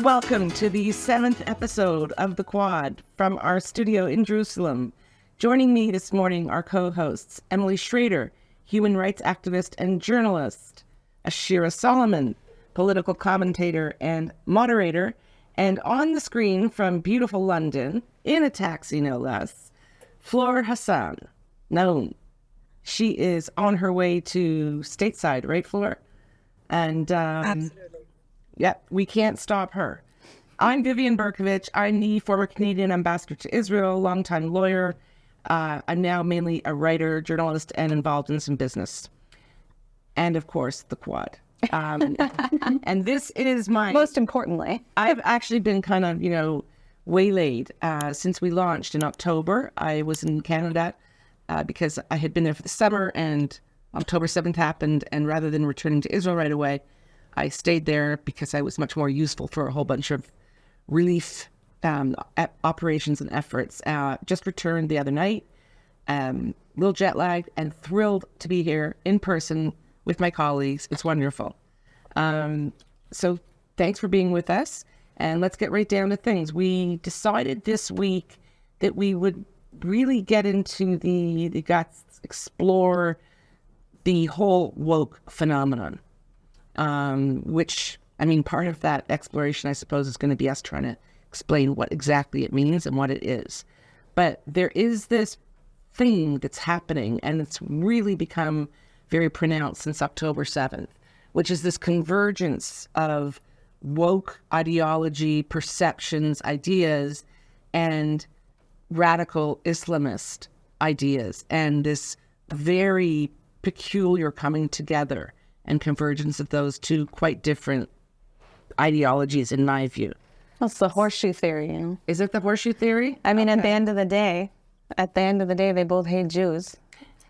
Welcome to the 7th episode of The Quad from our studio in Jerusalem. Joining me this morning are co-hosts Emily Schrader, human rights activist and journalist, Ashira Solomon, political commentator and moderator, and on the screen from beautiful London, in a taxi no less, Fleur Hassan. Known. She is on her way to stateside, right, Fleur? And Absolutely. Yep, we can't stop her. I'm Vivian Berkovich. I'm the former Canadian ambassador to Israel, longtime lawyer. I'm now mainly a writer, journalist, and involved in some business. And of course, the Quad. And this is my... Most importantly. I've actually been kind of, waylaid since we launched in October. I was in Canada because I had been there for the summer, and October 7th happened, and rather than returning to Israel right away, I stayed there because I was much more useful for a whole bunch of relief operations and efforts. Just returned the other night, a little jet lagged, and thrilled to be here in person with my colleagues. It's wonderful. So thanks for being with us, and let's get right down to things. We decided this week that we would really get into the guts, explore the whole woke phenomenon. Which, part of that exploration, I suppose, is going to be us trying to explain what exactly it means and what it is. But there is this thing that's happening, and it's really become very pronounced since October 7th, which is this convergence of woke ideology, perceptions, ideas, and radical Islamist ideas, and this very peculiar coming together and convergence of those two quite different ideologies, in my view. That's the horseshoe theory. Is it the horseshoe theory? At the end of the day, they both hate Jews.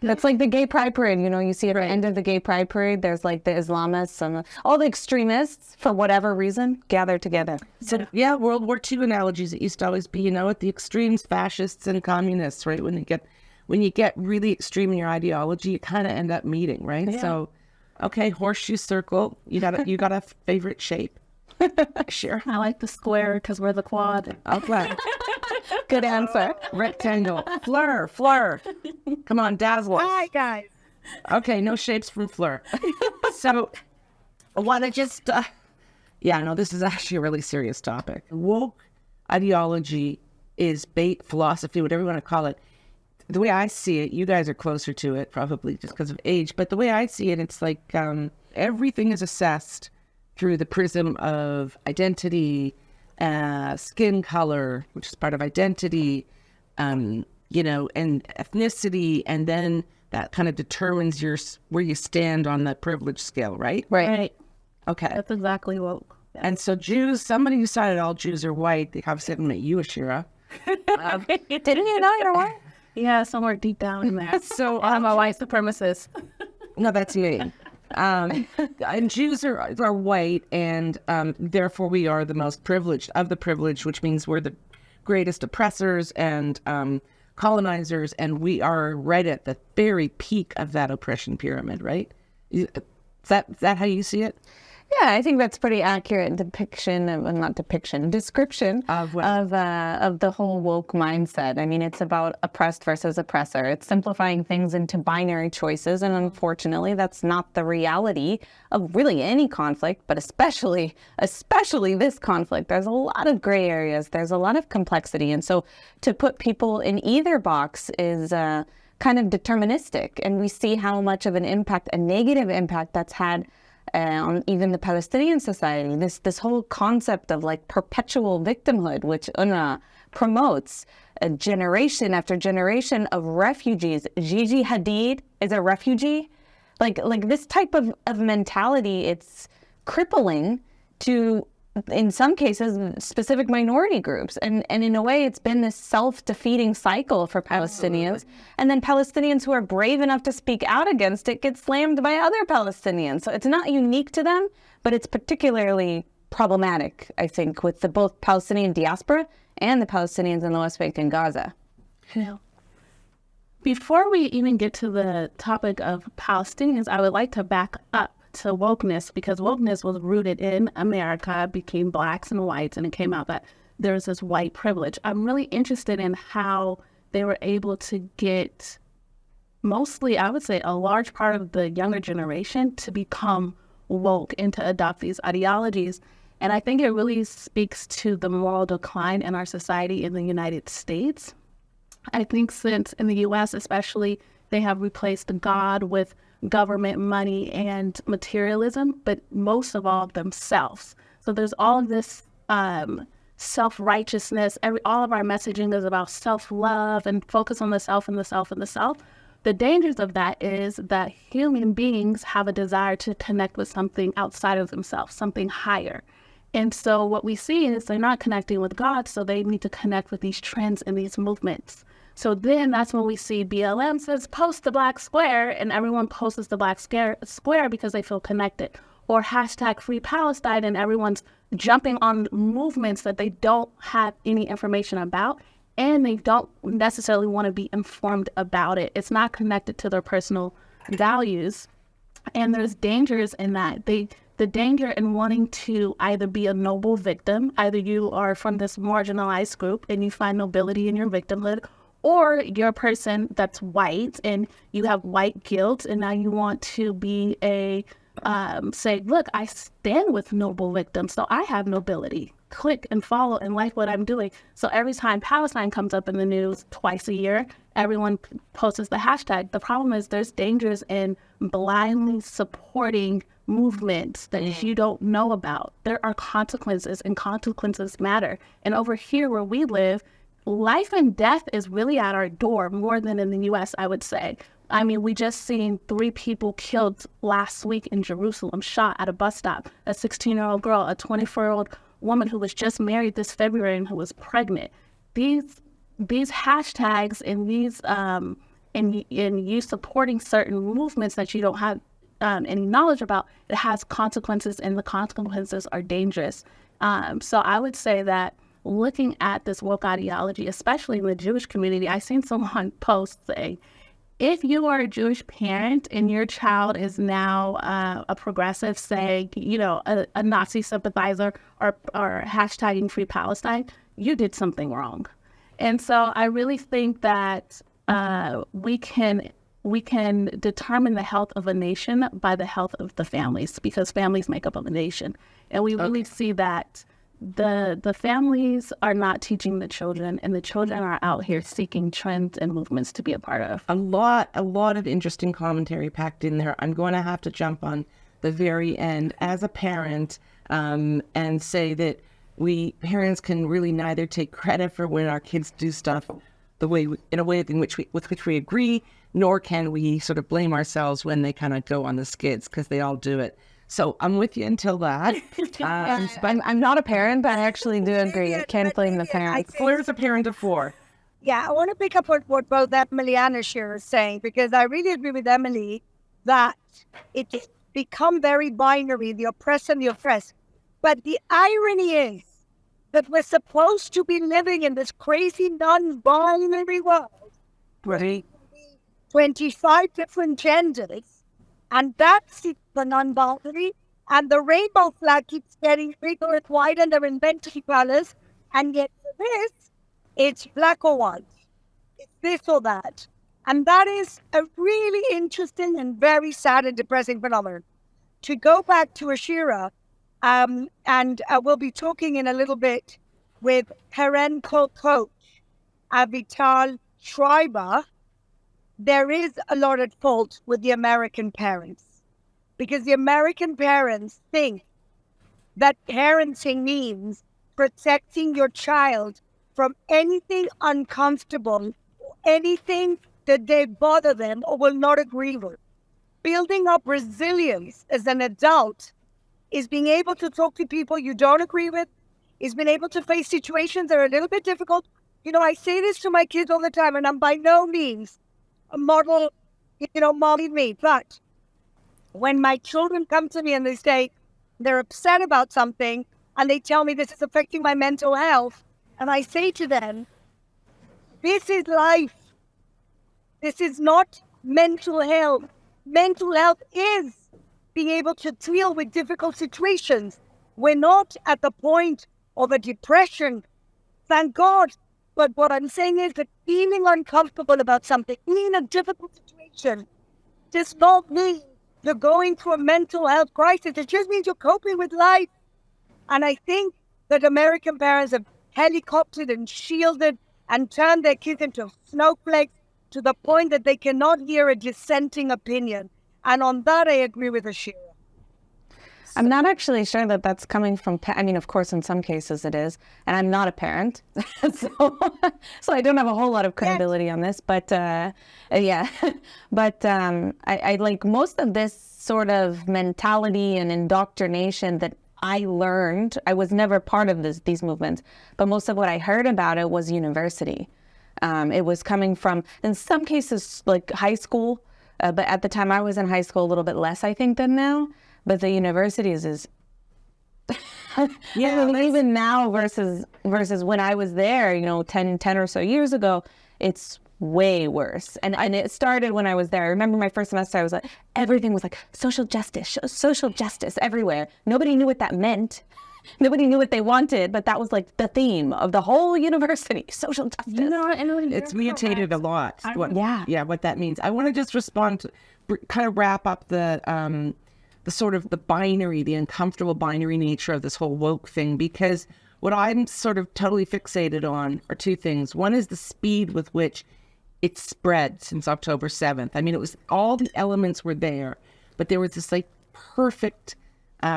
That's like the gay pride parade. You see at the end of the gay pride parade, there's like the Islamists and all the extremists, for whatever reason, gather together. So, yeah, World War II analogies. It used to always be, at the extremes, fascists and communists, right? When you get really extreme in your ideology, you kind of end up meeting, right? Yeah. So, okay, horseshoe circle. You got a favorite shape? Sure. I like the square because we're the Quad. Okay. Good answer. Rectangle. Fleur. Come on, dazzle us. Hi, guys. Okay, no shapes from Fleur. So, I want to just... this is actually a really serious topic. Woke ideology is bait philosophy, whatever you want to call it. The way I see it, you guys are closer to it, probably just because of age, but the way I see it, it's like everything is assessed through the prism of identity, skin color, which is part of identity, and ethnicity, and then that kind of determines where you stand on the privilege scale, right? Right. Okay. That's exactly woke. Yeah. And so Jews, somebody who decided all Jews are white, they obviously haven't met you, Ashira. Didn't you know you're white? Yeah, somewhere deep down in there. So I'm a white supremacist. No, that's me. And Jews are white, and therefore we are the most privileged of the privileged, which means we're the greatest oppressors and colonizers, and we are right at the very peak of that oppression pyramid, right? Is that how you see it? Yeah, I think that's pretty accurate description of the whole woke mindset. It's about oppressed versus oppressor. It's simplifying things into binary choices, and unfortunately, that's not the reality of really any conflict, but especially this conflict. There's a lot of gray areas. There's a lot of complexity, and so to put people in either box is kind of deterministic, and we see how much of an impact, a negative impact, that's had on even the Palestinian society. This whole concept of like perpetual victimhood, which UNRWA promotes, a generation after generation of refugees. Gigi Hadid is a refugee. Like this type of mentality, it's crippling to, in some cases, specific minority groups. And in a way, it's been this self-defeating cycle for Palestinians. Absolutely. And then Palestinians who are brave enough to speak out against it get slammed by other Palestinians. So it's not unique to them, but it's particularly problematic, I think, with the both Palestinian diaspora and the Palestinians in the West Bank and Gaza. Yeah. Before we even get to the topic of Palestinians, I would like to back up to wokeness, because wokeness was rooted in America, became blacks and whites, and it came out that there was this white privilege. I'm really interested in how they were able to get mostly, I would say, a large part of the younger generation to become woke and to adopt these ideologies. And I think it really speaks to the moral decline in our society in the United States. I think since in the U.S. especially, they have replaced God with government, money, and materialism, but most of all themselves. So there's all of this self-righteousness. All of our messaging is about self-love and focus on the self and the self and the self. The dangers of that is that human beings have a desire to connect with something outside of themselves, something higher. And so what we see is they're not connecting with God, so they need to connect with these trends and these movements. So then that's when we see BLM says, post the black square, and everyone posts the black square because they feel connected. Or hashtag Free Palestine, and everyone's jumping on movements that they don't have any information about, and they don't necessarily want to be informed about it. It's not connected to their personal values. And there's dangers in that. The danger in wanting to either be a noble victim, either you are from this marginalized group and you find nobility in your victimhood, or you're a person that's white and you have white guilt, and now you want to be say, look, I stand with noble victims, so I have nobility. Click and follow and like what I'm doing. So every time Palestine comes up in the news twice a year, everyone posts the hashtag. The problem is there's dangers in blindly supporting movements that you don't know about. There are consequences, and consequences matter. And over here where we live, life and death is really at our door more than in the U.S., I would say. I mean, we just seen 3 people killed last week in Jerusalem, shot at a bus stop, a 16-year-old girl, a 24-year-old woman who was just married this February and who was pregnant. These hashtags and these and you supporting certain movements that you don't have any knowledge about, it has consequences, and the consequences are dangerous. So I would say that looking at this woke ideology, especially in the Jewish community, I seen someone post saying, if you are a Jewish parent and your child is now a progressive, say, a Nazi sympathizer or hashtagging Free Palestine, you did something wrong. And so I really think that we can determine the health of a nation by the health of the families, because families make up a nation. And we really see that the families are not teaching the children, and the children are out here seeking trends and movements to be a part of. A lot of interesting commentary packed in there. I'm going to have to jump on the very end as a parent and say that we parents can really neither take credit for when our kids do stuff in a way with which we agree, nor can we sort of blame ourselves when they kind of go on the skids, because they all do it. So I'm with you until that. I'm not a parent, but I actually do agree. I can't blame the parents. Claire's a parent of 4. Yeah, I want to pick up on what both Emily and Ashir are saying, because I really agree with Emily that it's become very binary, the oppressed and the oppressed. But the irony is that we're supposed to be living in this crazy non-binary world. Right. 25 different genders, and that's the non-binary. And the rainbow flag keeps getting bigger and wider, and they're inventing colors. And yet for this, it's black or white. It's this or that. And that is a really interesting and very sad and depressing phenomenon. To go back to Ashira, and we'll be talking in a little bit with parental coach Avital Schreiber. There is a lot at fault with the American parents, because the American parents think that parenting means protecting your child from anything uncomfortable, anything that they bother them or will not agree with. Building up resilience as an adult is being able to talk to people you don't agree with, is being able to face situations that are a little bit difficult. I say this to my kids all the time, and I'm by no means a model, mommy me. But when my children come to me and they say they're upset about something, and they tell me this is affecting my mental health, and I say to them, this is life. This is not mental health. Mental health is being able to deal with difficult situations. We're not at the point of a depression, thank God. But what I'm saying is that feeling uncomfortable about something, being in a difficult situation, does not mean you're going through a mental health crisis. It just means you're coping with life. And I think that American parents have helicoptered and shielded and turned their kids into snowflakes to the point that they cannot hear a dissenting opinion. And on that, I agree with Ashira. I'm not actually sure that that's coming from, I mean, of course, in some cases it is, and I'm not a parent, so I don't have a whole lot of credibility on this, but yeah, but I like most of this sort of mentality and indoctrination that I learned. I was never part of these movements, but most of what I heard about it was university. It was coming from, in some cases, like high school, but at the time I was in high school, a little bit less, I think, than now. But the universities is, yeah, I mean, even now versus when I was there, 10 or so years ago, it's way worse. And it started when I was there. I remember my first semester, I was like, everything was like social justice everywhere. Nobody knew what that meant. Nobody knew what they wanted, but that was like the theme of the whole university, social justice. It's mutated a lot. What that means. I want to just respond to, kind of wrap up the sort of the binary, the uncomfortable binary nature of this whole woke thing, because what I'm sort of totally fixated on are two things. One is the speed with which it spread since October 7th. I mean, it was all the elements were there, but there was this like perfect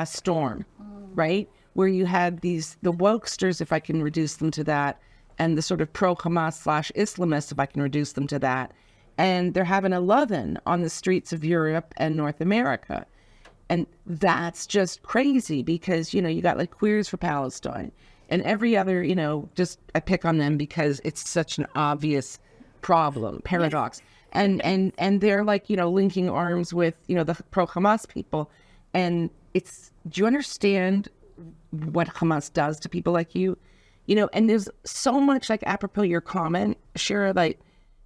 storm, right? Where you had the wokesters, if I can reduce them to that, and the sort of pro-Hamas / Islamists, if I can reduce them to that. And they're having a lovin' on the streets of Europe and North America. And that's just crazy because, you got like Queers for Palestine and every other, just I pick on them because it's such an obvious problem, paradox. And they're like, linking arms with, the pro-Hamas people. And do you understand what Hamas does to people like you? And there's so much like apropos your comment, Shira, like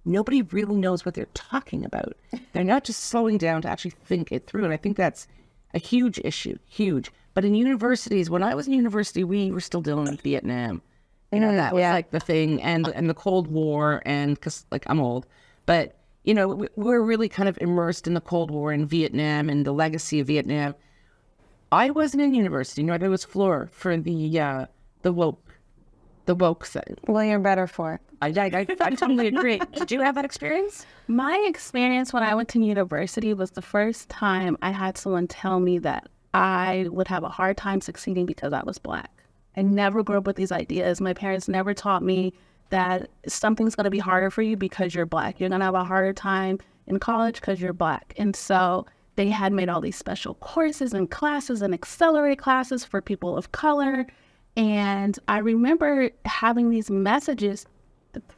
nobody really knows what they're talking about. They're not just slowing down to actually think it through. And I think that's a huge issue, huge. But in universities, when I was in university, we were still dealing with Vietnam. That was like the thing, and the Cold War, and because like I'm old, but we're really kind of immersed in the Cold War and Vietnam and the legacy of Vietnam. I wasn't in university, nor I was Fleur for the woke thing. Well, you're better for it. I totally agree. Did you have that experience? My experience when I went to university was the first time I had someone tell me that I would have a hard time succeeding because I was Black. I never grew up with these ideas. My parents never taught me that something's going to be harder for you because you're Black. You're going to have a harder time in college because you're Black. And so they had made all these special courses and classes and accelerated classes for people of color. And I remember having these messages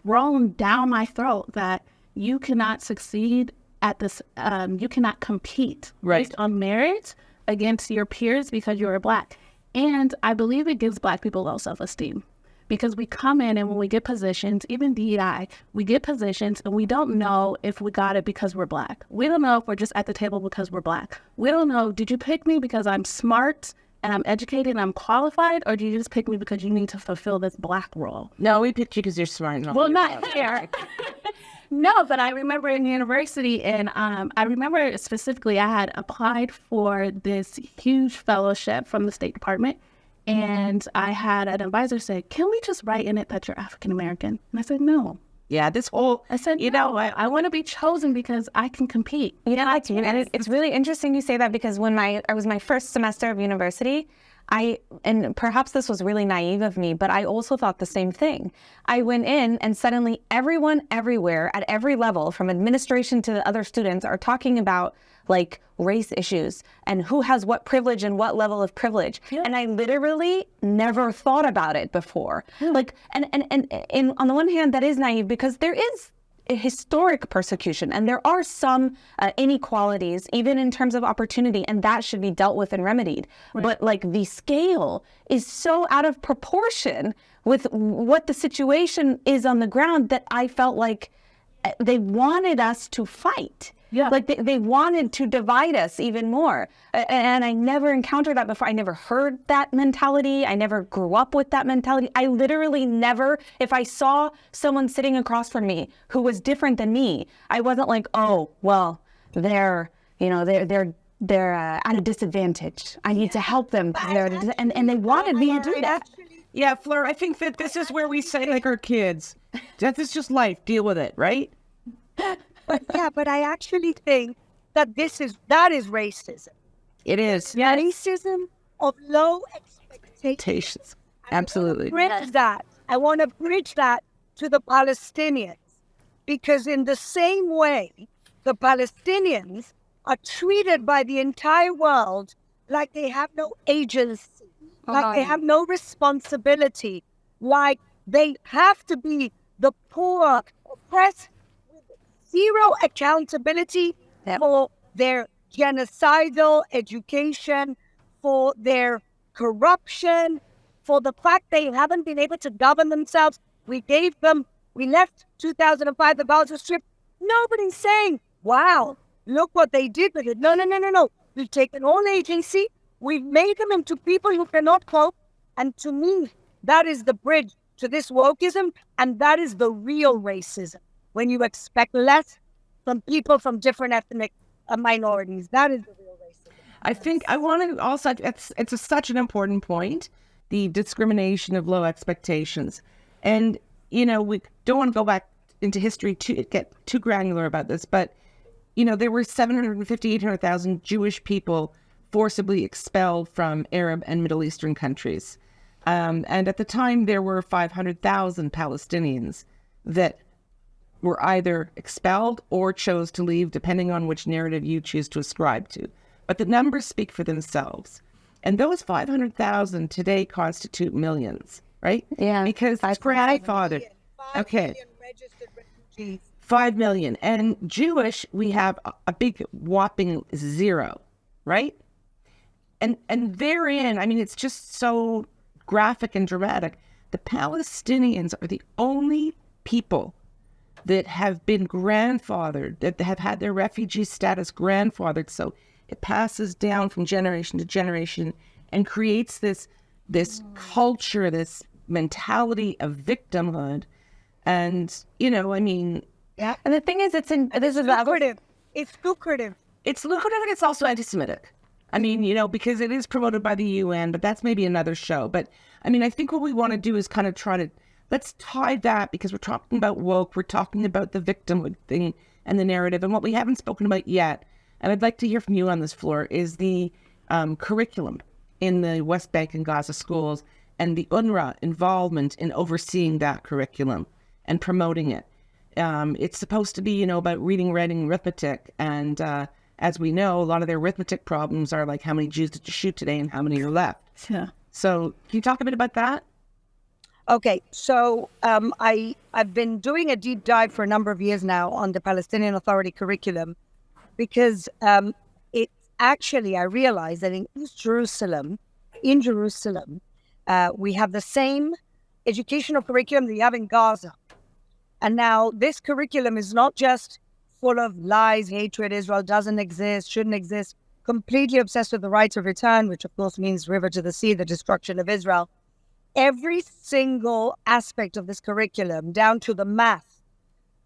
thrown down my throat that you cannot succeed at this, you cannot compete based on merit against your peers because you're Black. And I believe it gives Black people low self-esteem because we come in and when we get positions, even DEI, we get positions and we don't know if we got it because we're Black. We don't know if we're just at the table because we're Black. We don't know, did you pick me because I'm smart and I'm educated and I'm qualified, or do you just pick me because you need to fulfill this Black role? No, we picked you because you're smart. Well, not here. No, but I remember in university, and I remember specifically I had applied for this huge fellowship from the State Department, and I had an advisor say, can we just write in it that you're African American? And I said, no. Yeah, I said, I want to be chosen because I can compete. Yeah, and it's really interesting you say that because when I was my first semester of university, and perhaps this was really naive of me, but I also thought the same thing. I went in and suddenly everyone everywhere at every level, from administration to the other students, are talking about like race issues and who has what privilege and what level of privilege. Yeah. And I literally never thought about it before. Yeah. Like, and on the one hand, that is naive because there is a historic persecution and there are some inequalities, even in terms of opportunity, and that should be dealt with and remedied. Right. But like the scale is so out of proportion with what the situation is on the ground that I felt like they wanted us to fight. Yeah. Like they wanted to divide us even more. And I never encountered that before. I never heard that mentality. I never grew up with that mentality. I literally never, if I saw someone sitting across from me who was different than me, I wasn't like, oh, well, they're at a disadvantage. I need to help them. And they wanted me to do that. Yeah, Fleur, I think that this is where we say, like our kids, death is just life, deal with it, right? But I actually think that that is racism. It is. Racism of low expectations. Absolutely. I want to bridge that to the Palestinians, because in the same way, the Palestinians are treated by the entire world like they have no agency, like they have no responsibility, like they have to be the poor, oppressed, zero accountability for their genocidal education, for their corruption, for the fact they haven't been able to govern themselves. We left 2005, the Gaza Strip. Nobody's saying, wow, look what they did with it. No. We've taken all agency. We've made them into people who cannot cope. And to me, that is the bridge to this wokeism. And that is the real racism. When you expect less from people from different ethnic minorities. That is the real racism. I think I want to also, it's such an important point, the discrimination of low expectations. And, we don't want to go back into history to get too granular about this, but, there were 800,000 Jewish people forcibly expelled from Arab and Middle Eastern countries. And at the time, there were 500,000 Palestinians that were either expelled or chose to leave, depending on which narrative you choose to ascribe to. But the numbers speak for themselves. And those 500,000 today constitute millions, right? Yeah. Because it's grandfathered. Okay. 5 million. And Jewish, we have a big whopping 0, right? And therein, it's just so graphic and dramatic. The Palestinians are the only people that have been grandfathered, that have had their refugee status grandfathered. So it passes down from generation to generation and creates this culture, this mentality of victimhood. And, Yeah. And the thing is, It's lucrative. It's lucrative. It's lucrative and it's also anti-Semitic. Because it is promoted by the UN, but that's maybe another show. But, I think what we want to do is kind of try to, let's tie that, because we're talking about woke, we're talking about the victimhood thing and the narrative. And what we haven't spoken about yet, and I'd like to hear from you on this floor, is the curriculum in the West Bank and Gaza schools and the UNRWA involvement in overseeing that curriculum and promoting it. It's supposed to be, about reading, writing, arithmetic. And as we know, a lot of their arithmetic problems are like, how many Jews did you shoot today and how many are left? Yeah. So can you talk a bit about that? Okay, so I've been doing a deep dive for a number of years now on the Palestinian Authority curriculum, because it's actually, I realized that in Jerusalem, we have the same educational curriculum that you have in Gaza. And now this curriculum is not just full of lies, hatred, Israel doesn't exist, shouldn't exist, completely obsessed with the rights of return, which of course means river to the sea, the destruction of Israel. Every single aspect of this curriculum, down to the math,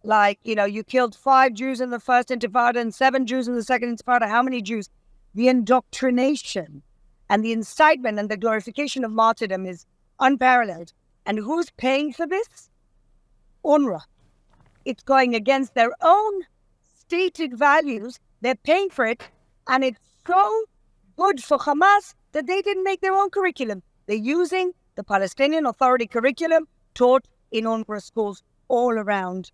like, you killed 5 Jews in the first Intifada and 7 Jews in the second Intifada, how many Jews? The indoctrination and the incitement and the glorification of martyrdom is unparalleled. And who's paying for this? UNRWA. It's going against their own stated values. They're paying for it. And it's so good for Hamas that they didn't make their own curriculum. They're using the Palestinian Authority curriculum taught in UNRWA schools all around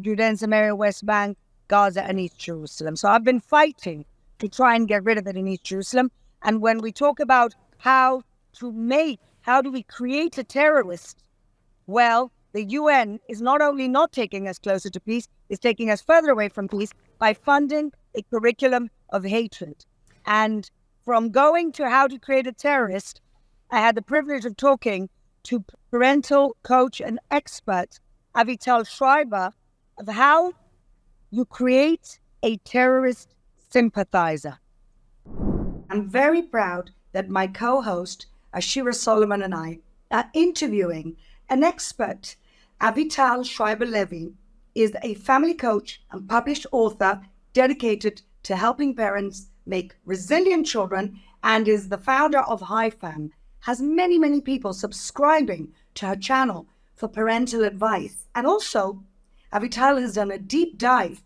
Judea and Samaria, West Bank, Gaza, and East Jerusalem. So I've been fighting to try and get rid of it in East Jerusalem. And when we talk about how do we create a terrorist? Well, the UN is not only not taking us closer to peace, it's taking us further away from peace by funding a curriculum of hatred. And from going to how to create a terrorist, I had the privilege of talking to parental coach and expert Avital Schreiber of how you create a terrorist sympathizer. I'm very proud that my co-host, Ashira Solomon, and I are interviewing an expert. Avital Schreiber Levy is a family coach and published author dedicated to helping parents make resilient children and is the founder of HiFam, has many, many people subscribing to her channel for parental advice. And also, Avital has done a deep dive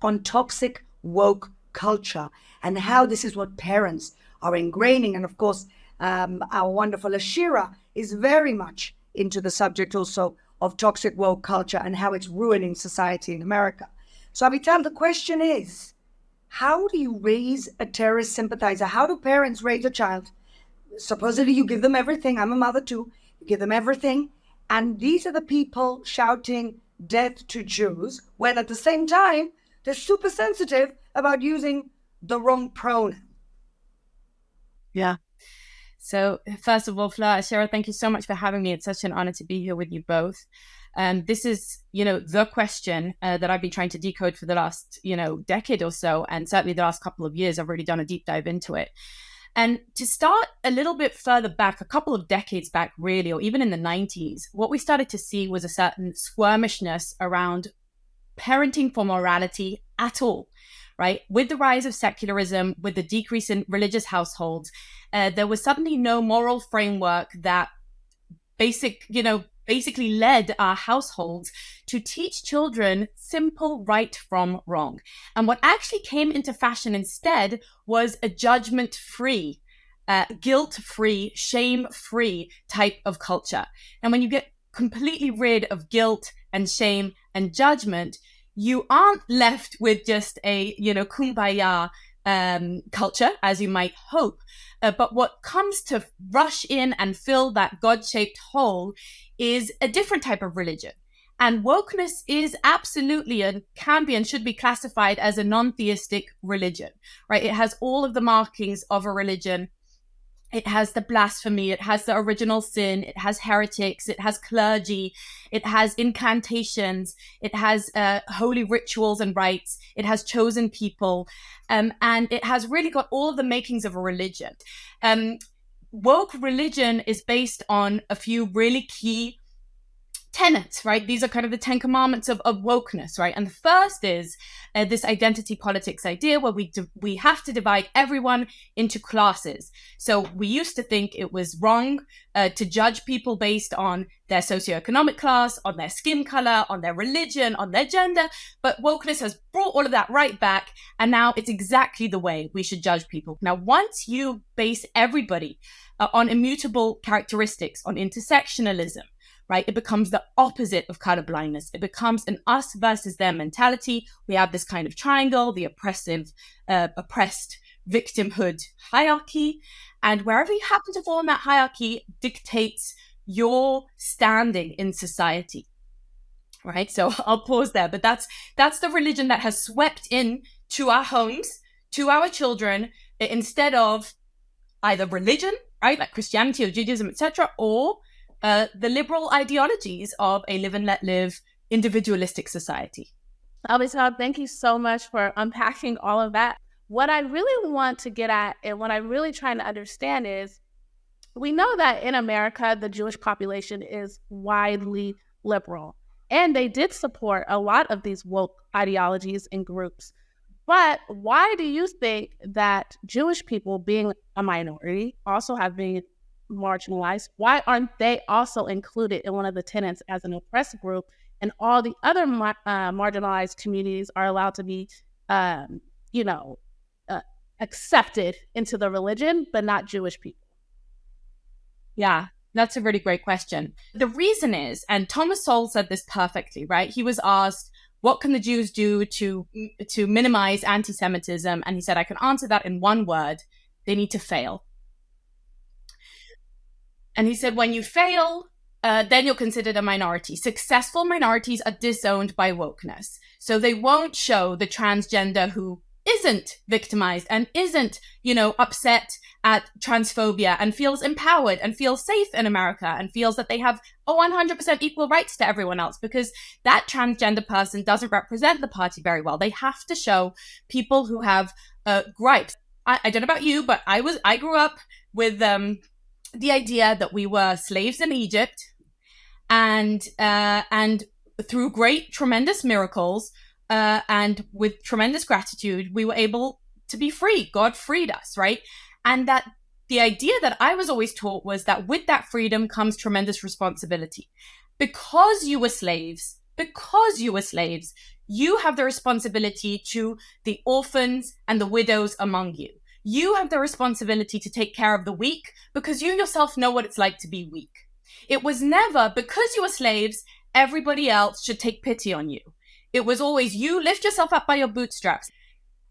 on toxic woke culture and how this is what parents are ingraining. And of course, our wonderful Ashira is very much into the subject also of toxic woke culture and how it's ruining society in America. So Avital, the question is, how do you raise a terrorist sympathizer? How do parents raise a child? Supposedly you give them everything. I'm a mother too. You give them everything. And these are the people shouting death to Jews, when at the same time, they're super sensitive about using the wrong pronoun. Yeah. So first of all, Fleur, Sarah, thank you so much for having me. It's such an honor to be here with you both. This is, the question that I've been trying to decode for the last, decade or so. And certainly the last couple of years, I've really done a deep dive into it. And to start a little bit further back, a couple of decades back, really, or even in the 90s, what we started to see was a certain squirmishness around parenting for morality at all, right? With the rise of secularism, with the decrease in religious households, there was suddenly no moral framework that basically led our households to teach children simple right from wrong. And what actually came into fashion instead was a judgment-free, guilt-free, shame-free type of culture. And when you get completely rid of guilt and shame and judgment, you aren't left with just a, kumbaya culture, as you might hope. But what comes to rush in and fill that God-shaped hole is a different type of religion. And wokeness is absolutely and can be and should be classified as a non-theistic religion, right? It has all of the markings of a religion. It has the blasphemy, it has the original sin, it has heretics, it has clergy, it has incantations, it has holy rituals and rites, it has chosen people, and it has really got all of the makings of a religion. Woke religion is based on a few really key tenets, right? These are kind of the 10 commandments of wokeness, right? And the first is this identity politics idea where we have to divide everyone into classes. So we used to think it was wrong to judge people based on their socioeconomic class, on their skin color, on their religion, on their gender. But wokeness has brought all of that right back. And now it's exactly the way we should judge people. Now, once you base everybody on immutable characteristics, on intersectionalism, right? It becomes the opposite of colorblindness. It becomes an us versus them mentality. We have this kind of triangle, the oppressed victimhood hierarchy. And wherever you happen to fall in that hierarchy dictates your standing in society, right? So I'll pause there, but that's the religion that has swept in to our homes, to our children, instead of either religion, right? Like Christianity or Judaism, etc., or the liberal ideologies of a live and let live individualistic society. Avital, thank you so much for unpacking all of that. What I really want to get at and what I'm really trying to understand is, we know that in America, the Jewish population is widely liberal, and they did support a lot of these woke ideologies and groups. But why do you think that Jewish people, being a minority, also have been marginalized? Why aren't they also included in one of the tenets as an oppressed group, and all the other marginalized communities are allowed to be, accepted into the religion, but not Jewish people? Yeah, that's a really great question. The reason is, and Thomas Sowell said this perfectly, right? He was asked, what can the Jews do to minimize anti-Semitism? And he said, I can answer that in one word: they need to fail. And he said, when you fail, then you're considered a minority. Successful minorities are disowned by wokeness. So they won't show the transgender who isn't victimized and isn't, upset at transphobia and feels empowered and feels safe in America and feels that they have 100% equal rights to everyone else, because that transgender person doesn't represent the party very well. They have to show people who have gripes. I don't know about you, but I grew up with the idea that we were slaves in Egypt, and through great, tremendous miracles and with tremendous gratitude, we were able to be free. God freed us, right? And that the idea that I was always taught was that with that freedom comes tremendous responsibility. Because you were slaves, you have the responsibility to the orphans and the widows among you. You have the responsibility to take care of the weak because you yourself know what it's like to be weak. It was never because you were slaves, everybody else should take pity on you. It was always you lift yourself up by your bootstraps.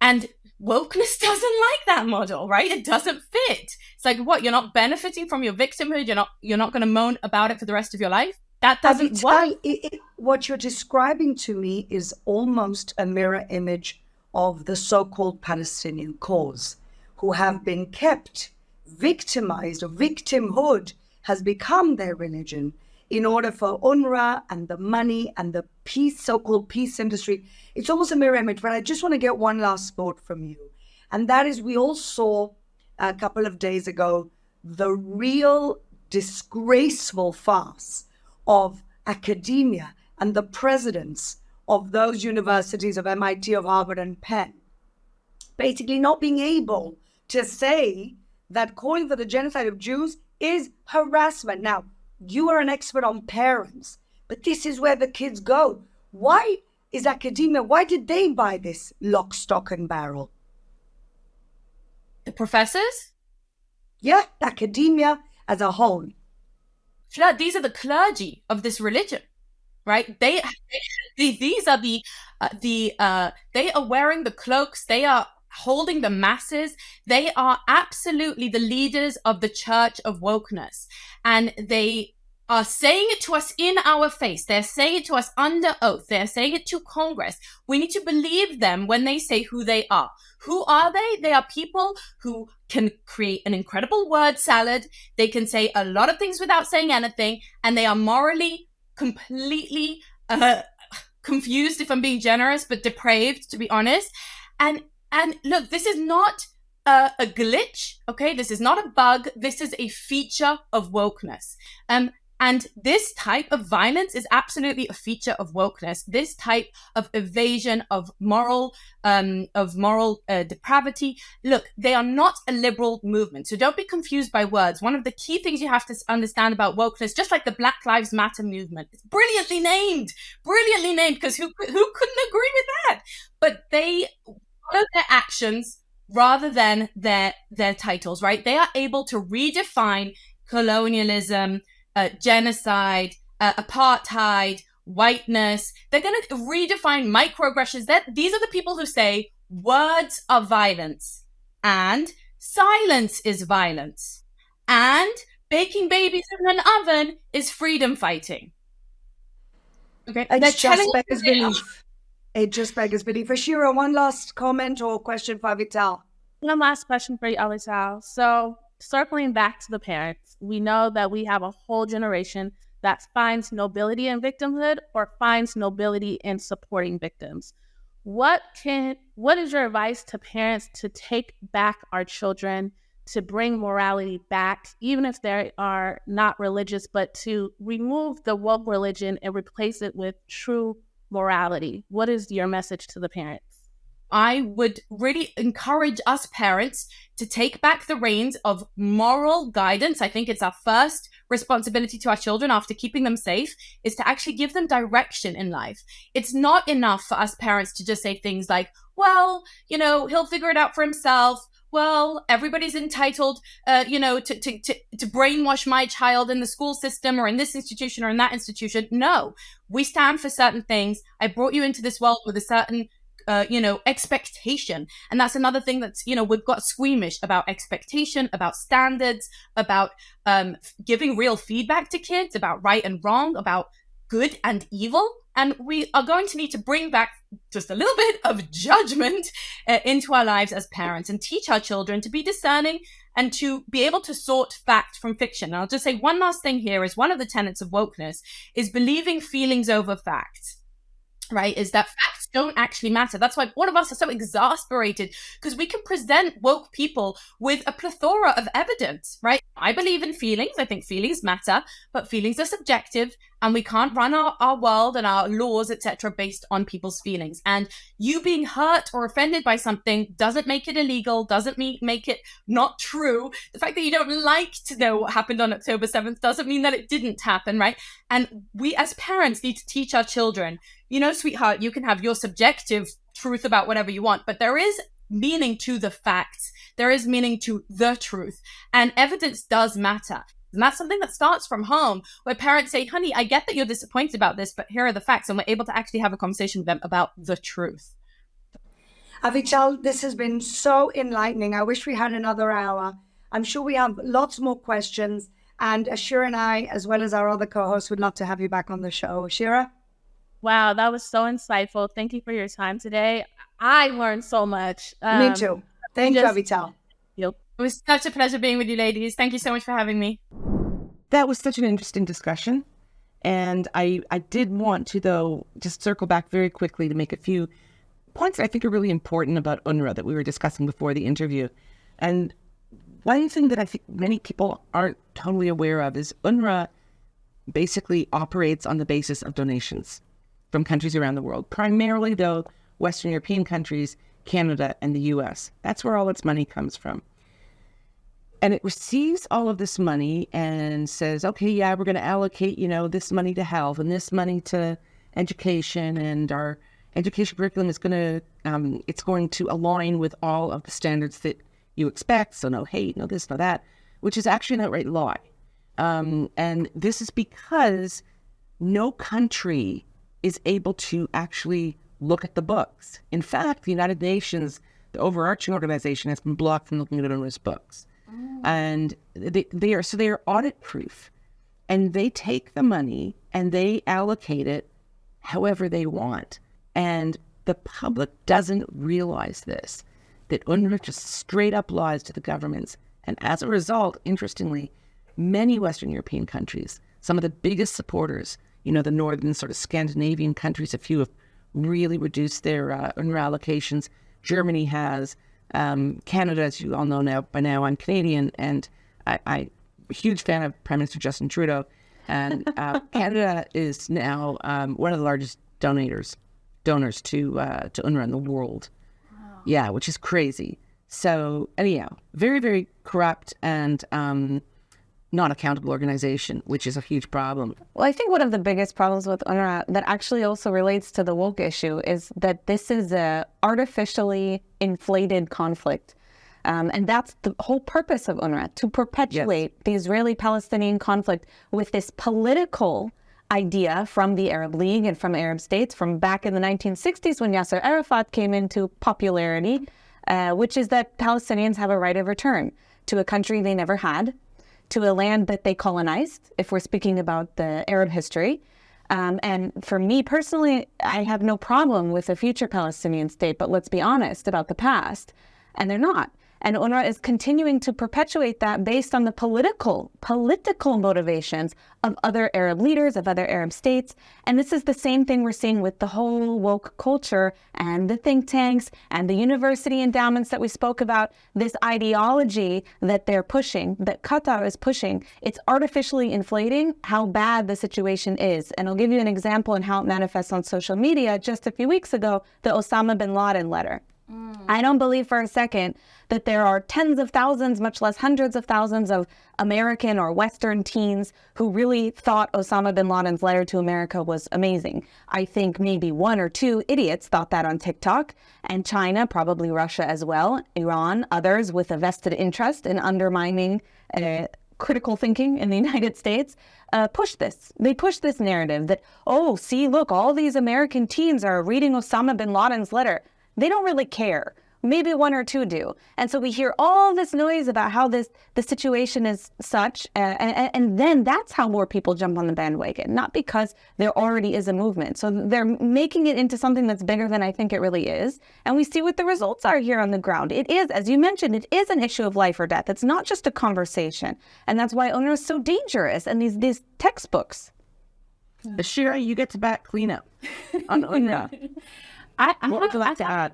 And wokeness doesn't like that model, right? It doesn't fit. It's like, what? You're not benefiting from your victimhood. You're not going to moan about it for the rest of your life. That doesn't work. What you're describing to me is almost a mirror image of the so-called Palestinian cause, who have been kept victimized, or victimhood has become their religion in order for UNRWA and the money and the peace, so-called peace industry. It's almost a mirror image, but I just want to get one last thought from you. And that is, we all saw a couple of days ago the real disgraceful farce of academia and the presidents of those universities of MIT, of Harvard and Penn, basically not being able to say that calling for the genocide of Jews is harassment. Now, you are an expert on parents, but this is where the kids go. Why is academia, why did they buy this lock, stock and barrel? The professors? Yeah, academia as a whole. These are the clergy of this religion, right? These are they are wearing the cloaks. They are holding the masses. They are absolutely the leaders of the church of wokeness. And they are saying it to us in our face. They're saying it to us under oath. They're saying it to Congress. We need to believe them when they say who they are. Who are they? They are people who can create an incredible word salad. They can say a lot of things without saying anything. And they are morally completely confused, if I'm being generous, but depraved, to be honest. And look, this is not a glitch, okay? This is not a bug. This is a feature of wokeness. And this type of violence is absolutely a feature of wokeness. This type of evasion of moral depravity. Look, they are not a liberal movement. So don't be confused by words. One of the key things you have to understand about wokeness, just like the Black Lives Matter movement, it's brilliantly named, because who couldn't agree with that? But they follow their actions rather than their titles, right? They are able to redefine colonialism, genocide, apartheid, whiteness. They're going to redefine microaggressions. These are the people who say words are violence and silence is violence and baking babies in an oven is freedom fighting. Okay, It just beggars belief. Ashira, one last comment or question for Avital. One last question for you, Avital. So circling back to the parents, we know that we have a whole generation that finds nobility in victimhood or finds nobility in supporting victims. What is your advice to parents to take back our children, to bring morality back, even if they are not religious, but to remove the woke religion and replace it with true morality? What is your message to the parents? I would really encourage us parents to take back the reins of moral guidance. I think it's our first responsibility to our children after keeping them safe is to actually give them direction in life. It's not enough for us parents to just say things like, well, he'll figure it out for himself. Well, everybody's entitled, to brainwash my child in the school system or in this institution or in that institution. No, we stand for certain things. I brought you into this world with a certain expectation. And that's another thing that's, we've got squeamish about expectation, about standards, about giving real feedback to kids, about right and wrong, about good and evil, And we are going to need to bring back just a little bit of judgment into our lives as parents and teach our children to be discerning and to be able to sort fact from fiction. And I'll just say one last thing here is one of the tenets of wokeness is believing feelings over facts. Right, is that facts don't actually matter. That's why all of us are so exasperated, because we can present woke people with a plethora of evidence, right? I believe in feelings. I think feelings matter, but feelings are subjective, and we can't run our world and our laws, etc., based on people's feelings. And you being hurt or offended by something doesn't make it illegal, doesn't make it not true. The fact that you don't like to know what happened on October 7th doesn't mean that it didn't happen, right? And we as parents need to teach our children, you know, sweetheart, you can have your subjective truth about whatever you want, but there is meaning to the facts. There is meaning to the truth. And evidence does matter. And that's something that starts from home, where parents say, honey, I get that you're disappointed about this, but here are the facts. And we're able to actually have a conversation with them about the truth. Avital, this has been so enlightening. I wish we had another hour. I'm sure we have lots more questions. And Ashira and I, as well as our other co-hosts, would love to have you back on the show. Ashira? Wow, that was so insightful. Thank you for your time today. I learned so much. Me too. Thank you, Avital. Yep. It was such a pleasure being with you, ladies. Thank you so much for having me. That was such an interesting discussion. And I did want to, though, just circle back very quickly to make a few points that I think are really important about UNRWA that we were discussing before the interview. And one thing that I think many people aren't totally aware of is UNRWA basically operates on the basis of donations from countries around the world, primarily, though, Western European countries, Canada, and the US. That's where all its money comes from. And it receives all of this money and says, okay, yeah, we're going to allocate, this money to health and this money to education, and our education curriculum is going to align with all of the standards that you expect. So no hate, no this, no that, which is actually an outright lie. And this is because no country is able to actually look at the books. In fact, the United Nations, the overarching organization, has been blocked from looking at UNRWA's books. And they are audit proof, and they take the money and they allocate it however they want. And the public doesn't realize this, that UNRWA just straight up lies to the governments. And as a result, interestingly, many Western European countries, some of the biggest supporters, the northern sort of Scandinavian countries, a few have really reduced their UNRWA allocations. Germany has. Canada, as you all know by now, I'm Canadian, and I'm a huge fan of Prime Minister Justin Trudeau. And Canada is now one of the largest donors to UNRWA in the world. Wow. Yeah, which is crazy. So anyhow, very, very corrupt and not accountable organization, which is a huge problem. Well, I think one of the biggest problems with UNRWA that actually also relates to the woke issue is that this is a artificially inflated conflict. And that's the whole purpose of UNRWA, to perpetuate the Israeli-Palestinian conflict with this political idea from the Arab League and from Arab states from back in the 1960s when Yasser Arafat came into popularity, which is that Palestinians have a right of return to a country they never had, to a land that they colonized, if we're speaking about the Arab history. And for me personally, I have no problem with a future Palestinian state, but let's be honest about the past. And they're not. And UNRWA is continuing to perpetuate that based on the political motivations of other Arab leaders, of other Arab states. And this is the same thing we're seeing with the whole woke culture and the think tanks and the university endowments that we spoke about. This ideology that they're pushing, that Qatar is pushing, it's artificially inflating how bad the situation is. And I'll give you an example in how it manifests on social media. Just a few weeks ago, the Osama bin Laden letter. I don't believe for a second that there are tens of thousands, much less hundreds of thousands of American or Western teens who really thought Osama bin Laden's letter to America was amazing. I think maybe one or two idiots thought that on TikTok, and China, probably Russia as well, Iran, others with a vested interest in undermining critical thinking in the United States, push this. They push this narrative that, oh, see, look, all these American teens are reading Osama bin Laden's letter. They don't really care maybe one or two do. And so we hear all this noise about how the situation is such, and then that's how more people jump on the bandwagon, not because there already is a movement. So they're making it into something that's bigger than I think it really is. And we see what the results are here on the ground. It is, as you mentioned, it is an issue of life or death. It's not just a conversation. And that's why UNRWA is so dangerous, and these textbooks. Shira, you get to back clean up on UNRWA. I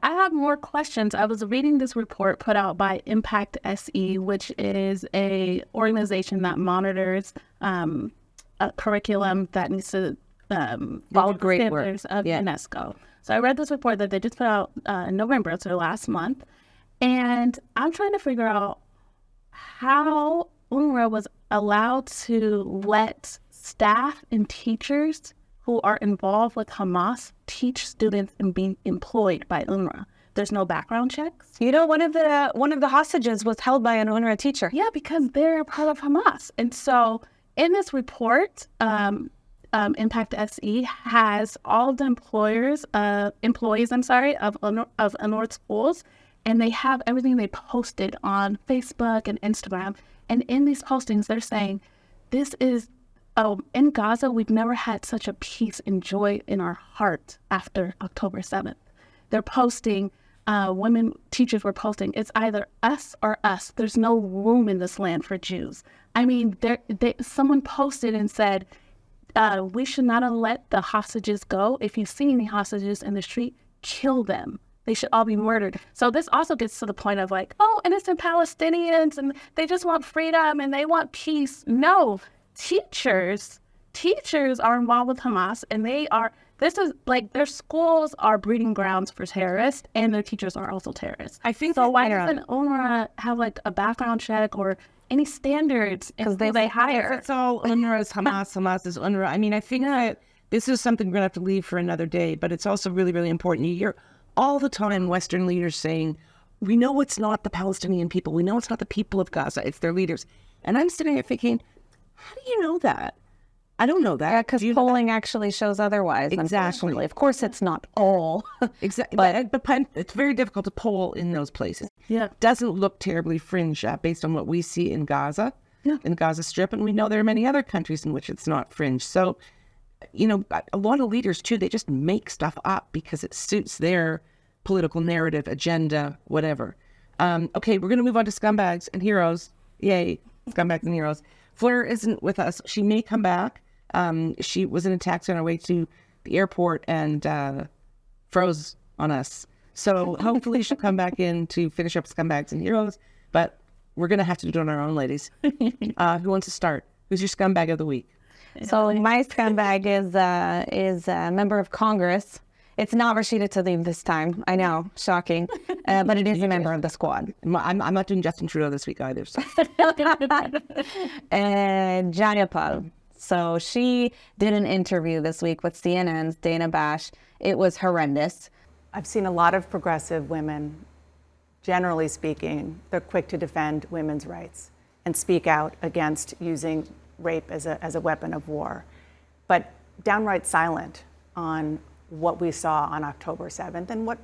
have more questions. I was reading this report put out by Impact SE, which is a organization that monitors a curriculum that needs to follow the standards of UNESCO. So I read this report that they just put out in November, so last month, and I'm trying to figure out how UNRWA was allowed to let staff and teachers who are involved with Hamas teach students and being employed by UNRWA. There's no background checks. You know, one of the hostages was held by an UNRWA teacher. Yeah, because they're a part of Hamas. And so in this report, Impact SE has all the employees of UNRWA schools, and they have everything they posted on Facebook and Instagram. And in these postings, they're saying, this is in Gaza, we've never had such a peace and joy in our heart after October 7th. They're posting, teachers were posting, it's either us or us. There's no room in this land for Jews. I mean, someone posted and said, we should not have let the hostages go. If you see any hostages in the street, kill them. They should all be murdered. So this also gets to the point of like, oh, innocent Palestinians, and they just want freedom and they want peace. No. Teachers are involved with Hamas, and their schools are breeding grounds for terrorists, and their teachers are also terrorists. I think so. Why doesn't UNRWA have like a background check or any standards? Because they hire. It's all UNRWA's Hamas. Hamas is UNRWA. I mean, I think that this is something we're gonna have to leave for another day, but it's also really, really important. You hear all the time Western leaders saying, "We know it's not the Palestinian people. We know it's not the people of Gaza. It's their leaders." And I'm sitting there thinking, how do you know that? I don't know that. Yeah, because polling actually shows otherwise. Exactly. Of course, it's not all. Exactly. But it's very difficult to poll in those places. Yeah. It doesn't look terribly fringe based on what we see in Gaza, in the Gaza Strip. And we know there are many other countries in which it's not fringe. So, you know, a lot of leaders, too, they just make stuff up because it suits their political narrative, agenda, whatever. Okay, we're going to move on to Scumbags and Heroes. Yay, Scumbags and Heroes. Fleur isn't with us. She may come back. She was in a taxi on her way to the airport and froze on us. So hopefully she'll come back in to finish up Scumbags and Heroes. But we're going to have to do it on our own, ladies. Who wants to start? Who's your scumbag of the week? So my scumbag is a member of Congress. It's not Rashida Tlaib this time. I know, shocking. But it is a member of the squad. I'm not doing Justin Trudeau this week either. So. And Janya Paul. So she did an interview this week with CNN's Dana Bash. It was horrendous. I've seen a lot of progressive women, generally speaking, they're quick to defend women's rights and speak out against using rape as a weapon of war, but downright silent on what we saw on October 7th and what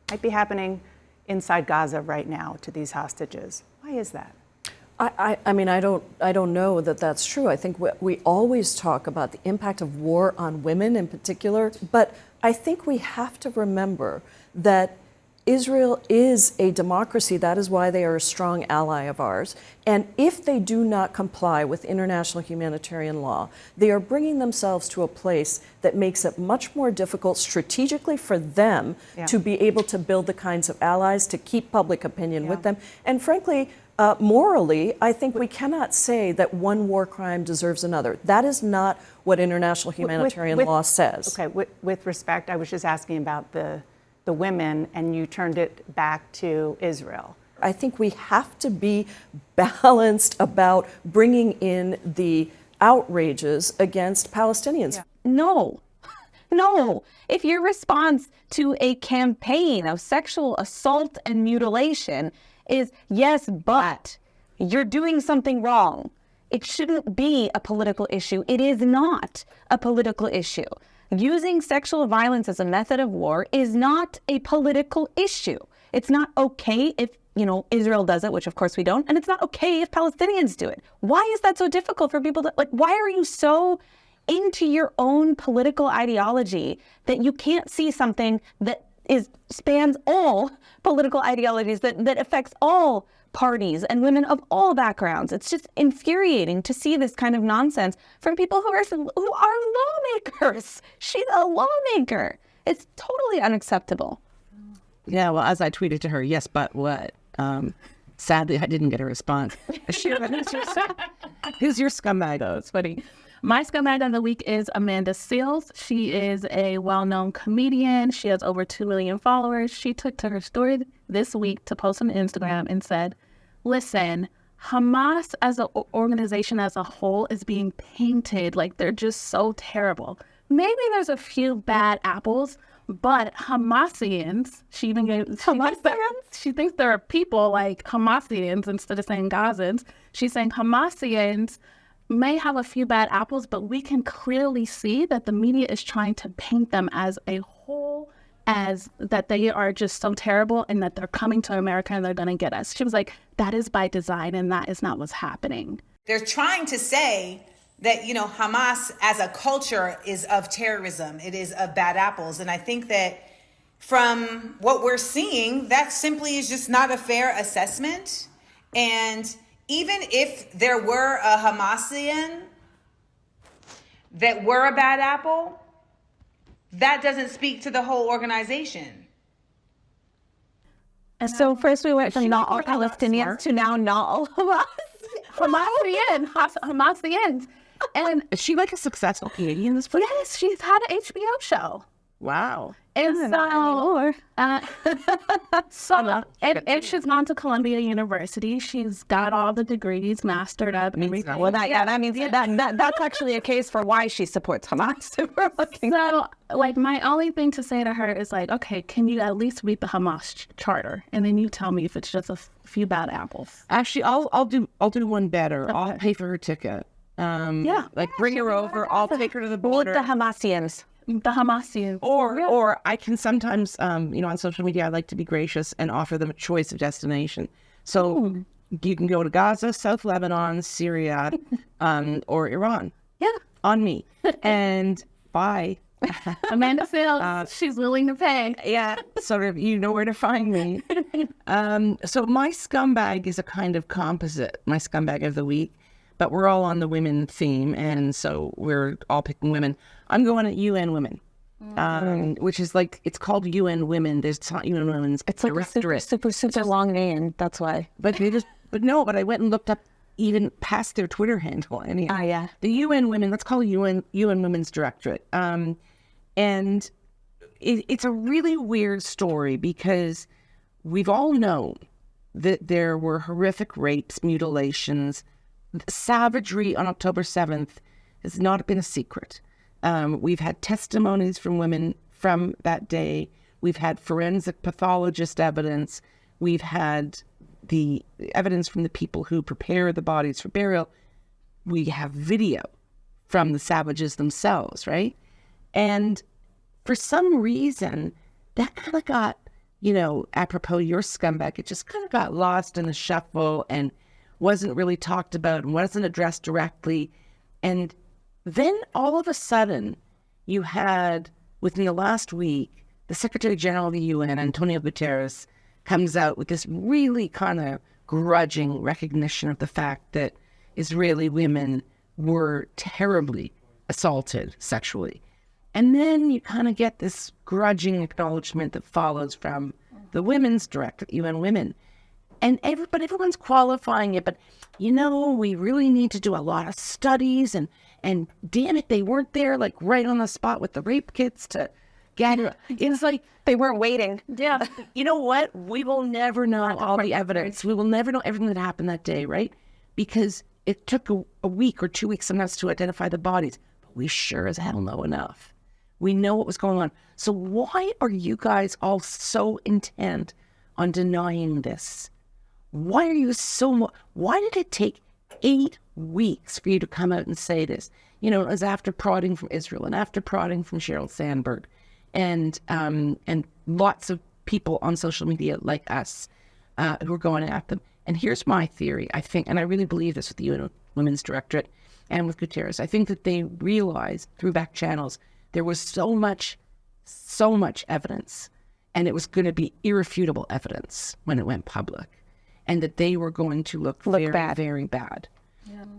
might be happening inside Gaza right now to these hostages. Why is that? I mean, I don't know that that's true. I think we always talk about the impact of war on women in particular, but I think we have to remember that Israel is a democracy. That is why they are a strong ally of ours. And if they do not comply with international humanitarian law, they are bringing themselves to a place that makes it much more difficult strategically for them to be able to build the kinds of allies, to keep public opinion with them. And frankly, morally, I think we cannot say that one war crime deserves another. That is not what international humanitarian law says. Okay, with respect, I was just asking about the women, and you turned it back to Israel. I think we have to be balanced about bringing in the outrages against Palestinians. Yeah. No. If your response to a campaign of sexual assault and mutilation is, yes, but you're doing something wrong, it shouldn't be a political issue. It is not a political issue. Using sexual violence as a method of war is not a political issue. It's not okay if, Israel does it, which of course we don't. And it's not okay if Palestinians do it. Why is that so difficult for people to, why are you so into your own political ideology that you can't see something that spans all political ideologies, that affects all parties and women of all backgrounds? It's just infuriating to see this kind of nonsense from people who are lawmakers. She's a lawmaker. It's totally unacceptable. Yeah, well, as I tweeted to her, yes, but what? Sadly, I didn't get a response. Who's your scumbag, though? It's funny. My scumbag of the week is Amanda Seales. She is a well-known comedian. She has over 2 million followers. She took to her story this week to post on Instagram and said, listen, Hamas as an organization as a whole is being painted like they're just so terrible. Maybe there's a few bad apples, but Hamasians, she thinks there are people like Hamasians instead of saying Gazans. She's saying Hamasians may have a few bad apples, but we can clearly see that the media is trying to paint them as a whole, as that they are just so terrible and that they're coming to America and they're going to get us. She was like, that is by design and that is not what's happening. They're trying to say that, Hamas as a culture is of terrorism. It is of bad apples. And I think that from what we're seeing, that simply is just not a fair assessment. And even if there were a Hamasian that were a bad apple, that doesn't speak to the whole organization. And so first we went from not all Palestinians to now not all Hamas. Hamasians. And Is she like a successful comedian? yes, she's had an HBO show. Wow. And and she's gone to Columbia University. She's got all the degrees, mastered up, everything. Well, that means that's actually a case for why she supports Hamas. So, my only thing to say to her is okay, can you at least read the Hamas charter, and then you tell me if it's just a few bad apples. Actually, I'll do one better. Okay. I'll pay for her ticket. Bring her over. I'll take her to the border. With the Hamasians. The Hamasians. Or I can sometimes, on social media, I like to be gracious and offer them a choice of destination. So you can go to Gaza, South Lebanon, Syria, or Iran. Yeah. On me. And bye. Amanda Seales, she's willing to pay. Yeah. Sort of, you know where to find me. So my scumbag is a kind of composite, my scumbag of the week. But we're all on the women theme, and so we're all picking women. I'm going at UN Women, which is it's called UN Women. There's not UN Women's. It's like a super long name. That's why. But I went and looked up even past their Twitter handle. Anyhow, yeah. The UN Women. Let's call it UN Women's Directorate. And it's a really weird story because we've all known that there were horrific rapes, mutilations. Savagery on October 7th has not been a secret. We've had testimonies from women from that day. We've had forensic pathologist evidence. We've had the evidence from the people who prepare the bodies for burial. We have video from the savages themselves, right? And for some reason, that kind of got, apropos your scumbag, it just kind of got lost in the shuffle and wasn't really talked about and wasn't addressed directly. And then all of a sudden, you had, within the last week, the Secretary General of the UN, Antonio Guterres, comes out with this really kind of grudging recognition of the fact that Israeli women were terribly assaulted sexually. And then you kind of get this grudging acknowledgement that follows from the women's director, UN Women. And everyone's qualifying it, but we really need to do a lot of studies and damn it, they weren't there right on the spot with the rape kits to get it. It's they weren't waiting. Yeah. You know what? We will never know all the evidence. We will never know everything that happened that day, right? Because it took a week or 2 weeks sometimes to identify the bodies, but we sure as hell know enough. We know what was going on. So why are you guys all so intent on denying this? Why are you why did it take 8 weeks for you to come out and say this? It was after prodding from Israel and after prodding from Sheryl Sandberg and lots of people on social media like us who are going at them. And here's my theory, I think, and I really believe this with the UN Women's Directorate and with Guterres. I think that they realized through back channels there was so much evidence, and it was going to be irrefutable evidence when it went public, and that they were going to look very bad. very bad.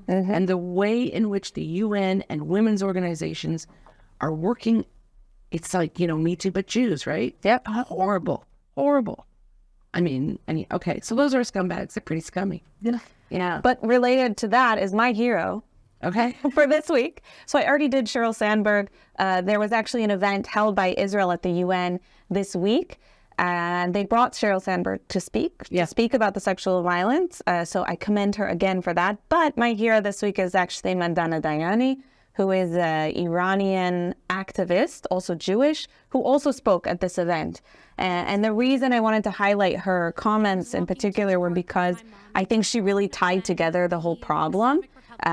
And the way in which the UN and women's organizations are working, it's like, Me Too but Jews, right? Yep. Horrible. I mean, okay, so those are scumbags. They're pretty scummy. Yeah. But related to that is my hero Okay. for this week. So I already did Sheryl Sandberg. There was actually an event held by Israel at the UN this week. And they brought Sheryl Sandberg to speak about the sexual violence. So I commend her again for that. But my hero this week is actually Mandana Dayani, who is an Iranian activist, also Jewish, who also spoke at this event. And the reason I wanted to highlight her comments in particular were because I think she really tied together the whole problem.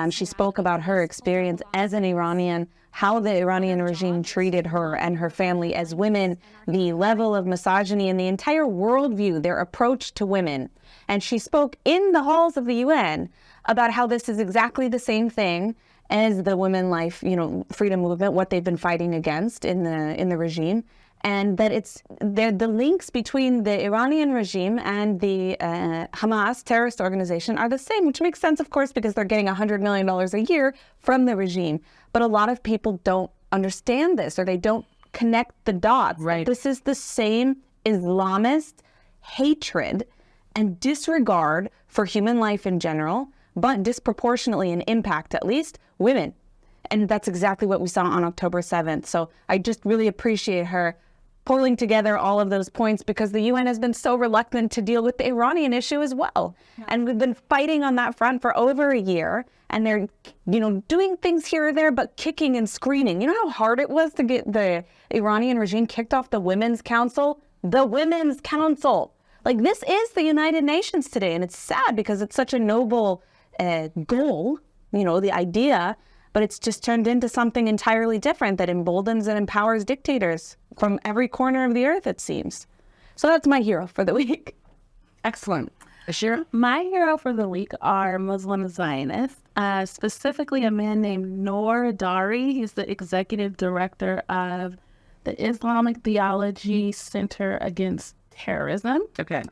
She spoke about her experience as an Iranian, how the Iranian regime treated her and her family as women, the level of misogyny and the entire worldview, their approach to women. And she spoke in the halls of the UN about how this is exactly the same thing as the women life, freedom movement, what they've been fighting against in the regime, and that it's the links between the Iranian regime and the Hamas terrorist organization are the same, which makes sense, of course, because they're getting $100 million a year from the regime. But a lot of people don't understand this, or they don't connect the dots. Right. This is the same Islamist hatred and disregard for human life in general, but disproportionately in impact, at least, women. And that's exactly what we saw on October 7th. So I just really appreciate her pulling together all of those points, because the UN has been so reluctant to deal with the Iranian issue as well. Yeah. And we've been fighting on that front for over a year, and they're, doing things here or there, but kicking and screaming. You know how hard it was to get the Iranian regime kicked off the Women's Council? The Women's Council. Like, this is the United Nations today, and it's sad because it's such a noble goal, the idea, but it's just turned into something entirely different that emboldens and empowers dictators from every corner of the earth, it seems. So that's my hero for the week. Excellent. Ashira? My hero for the week are Muslim Zionists, specifically a man named Noor Dari. He's the executive director of the Islamic Theology Center Against Terrorism. Okay.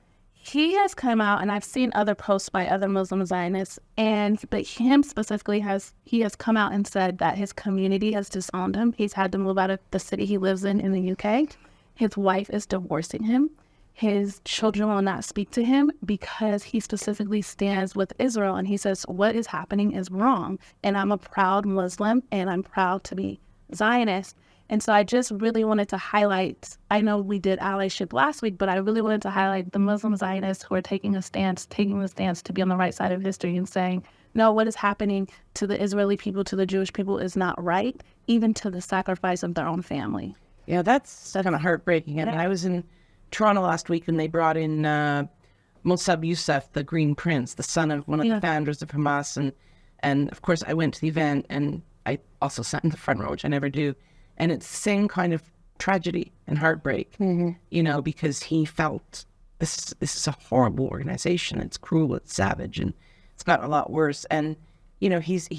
He has come out, and I've seen other posts by other Muslim Zionists, but him specifically he has come out and said that his community has disowned him. He's had to move out of the city he lives in the UK. His wife is divorcing him. His children will not speak to him because he specifically stands with Israel, and he says what is happening is wrong. And I'm a proud Muslim, and I'm proud to be Zionist. And so I just really wanted to highlight, I know we did allyship last week, but I really wanted to highlight the Muslim Zionists who are taking the stance to be on the right side of history and saying, no, what is happening to the Israeli people, to the Jewish people is not right, even to the sacrifice of their own family. Yeah, that's kind of heartbreaking. And I was in Toronto last week, and they brought in Mossab Youssef, the Green Prince, the son of one of the founders of Hamas. And of course, I went to the event, and I also sat in the front row, which I never do. And it's the same kind of tragedy and heartbreak, because he felt this is a horrible organization. It's cruel, it's savage, and it's gotten a lot worse. And, he's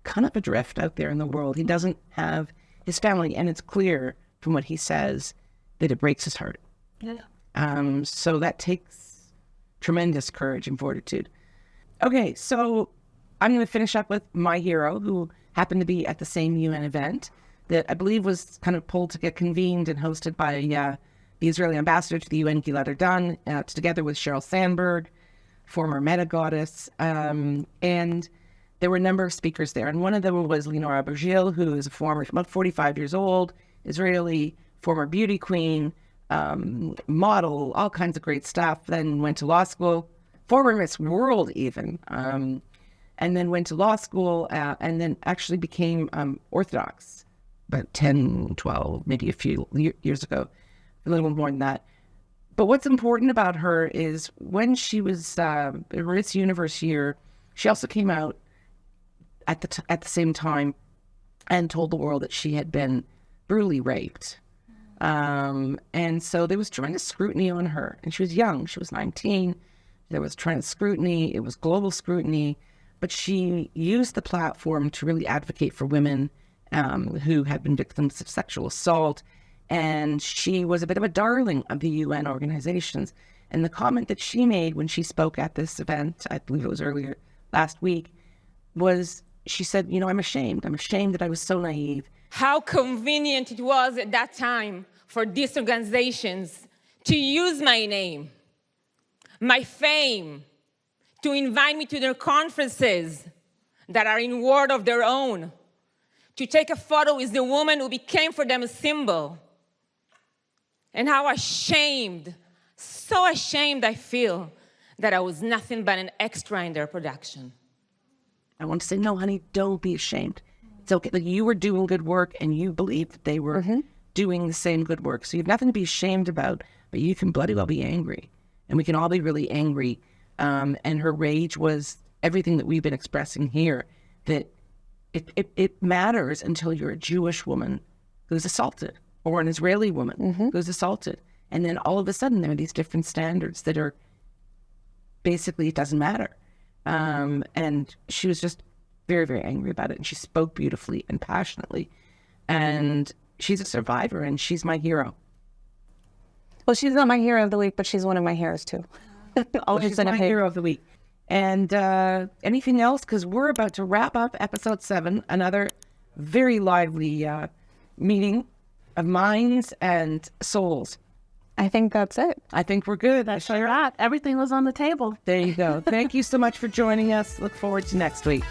kind of adrift out there in the world. He doesn't have his family, and it's clear from what he says that it breaks his heart. Yeah. So that takes tremendous courage and fortitude. Okay, so I'm going to finish up with my hero, who happened to be at the same UN event that I believe was kind of pulled to get convened and hosted by the Israeli ambassador to the UN, Gilad Erdan, together with Sheryl Sandberg, former meta goddess. And there were a number of speakers there. And one of them was Lenora Abergil, who is a former, about 45 years old, Israeli, former beauty queen, model, all kinds of great stuff. Then went to law school, former Miss World even, and then went to law school and then actually became Orthodox about 10, 12, maybe a few years ago, a little more than that. But what's important about her is when she was in her Universe year, she also came out at the same time and told the world that she had been brutally raped And so there was tremendous scrutiny on her. And she was young. She was 19. There was tremendous scrutiny. It was global scrutiny. But she used the platform to really advocate for women who had been victims of sexual assault. And she was a bit of a darling of the UN organizations. And the comment that she made when she spoke at this event, I believe it was earlier last week, was she said, you know, I'm ashamed. I'm ashamed that I was so naive. How convenient it was at that time for these organizations to use my name, my fame, to invite me to their conferences that are in world of their own, to take a photo with the woman who became for them a symbol. And how ashamed, so ashamed I feel that I was nothing but an extra in their production. I want to say, no, honey, don't be ashamed. It's okay. Like, you were doing good work and you believed that they were doing the same good work. So you have nothing to be ashamed about, but you can bloody well be angry. And we can all be really angry. And her rage was everything that we've been expressing here, that it matters until you're a Jewish woman who's assaulted or an Israeli woman who's assaulted. And then all of a sudden there are these different standards that are basically, it doesn't matter. And she was just very, very angry about it. And she spoke beautifully and passionately. And she's a survivor and she's my hero. Well, she's not my hero of the week, but she's one of my heroes too. She's my hero of the week. And anything else? Because we're about to wrap up episode 7, another very lively meeting of minds and souls. I think that's it. I think we're good. That's right. Everything was on the table. There you go. Thank you so much for joining us. Look forward to next week.